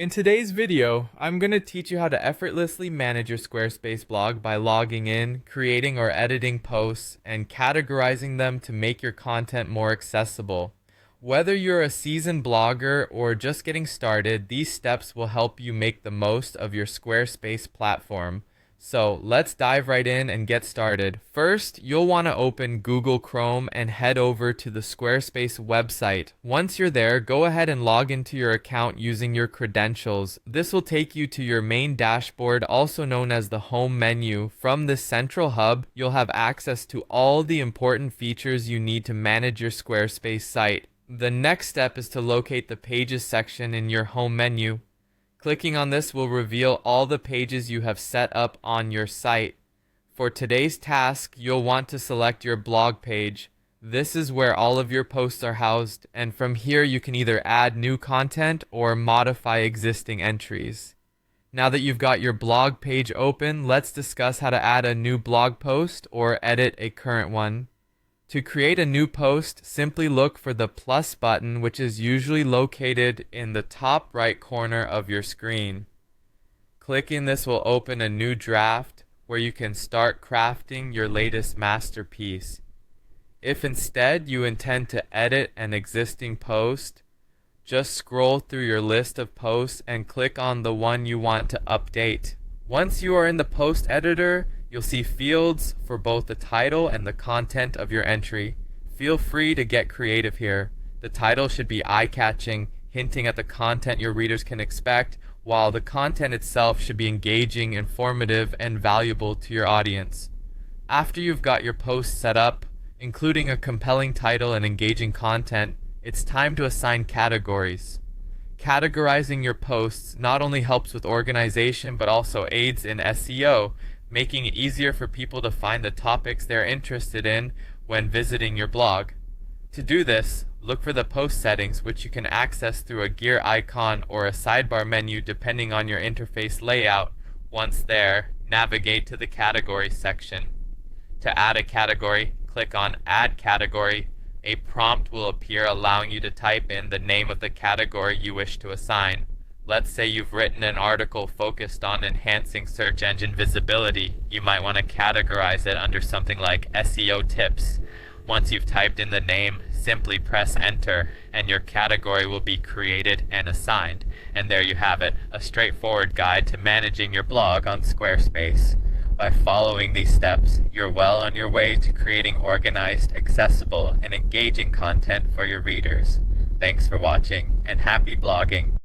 In today's video, I'm going to teach you how to effortlessly manage your Squarespace blog by logging in, creating or editing posts, and categorizing them to make your content more accessible. Whether you're a seasoned blogger or just getting started, these steps will help you make the most of your Squarespace platform. So let's dive right in and get started. First, you'll want to open Google Chrome and head over to the Squarespace website. Once you're there, go ahead and log into your account using your credentials. This will take you to your main dashboard, also known as the home menu. From this central hub, you'll have access to all the important features you need to manage your Squarespace site. The next step is to locate the Pages section in your home menu. Clicking on this will reveal all the pages you have set up on your site. For today's task, you'll want to select your blog page. This is where all of your posts are housed, and from here you can either add new content or modify existing entries. Now that you've got your blog page open, let's discuss how to add a new blog post or edit a current one. To create a new post, simply look for the plus button, which is usually located in the top right corner of your screen. Clicking this will open a new draft where you can start crafting your latest masterpiece. If instead you intend to edit an existing post, just scroll through your list of posts and click on the one you want to update. Once you are in the post editor, you'll see fields for both the title and the content of your entry. Feel free to get creative here. The title should be eye-catching, hinting at the content your readers can expect, while the content itself should be engaging, informative, and valuable to your audience. After you've got your post set up, including a compelling title and engaging content, it's time to assign categories. Categorizing your posts not only helps with organization but also aids in SEO, making it easier for people to find the topics they're interested in when visiting your blog. To do this, look for the post settings, which you can access through a gear icon or a sidebar menu depending on your interface layout. Once there, navigate to the category section. To add a category, click on Add Category. A prompt will appear allowing you to type in the name of the category you wish to assign. Let's say you've written an article focused on enhancing search engine visibility. You might want to categorize it under something like SEO tips. Once you've typed in the name, simply press enter and your category will be created and assigned. And there you have it, a straightforward guide to managing your blog on Squarespace. By following these steps, you're well on your way to creating organized, accessible, and engaging content for your readers. Thanks for watching and happy blogging.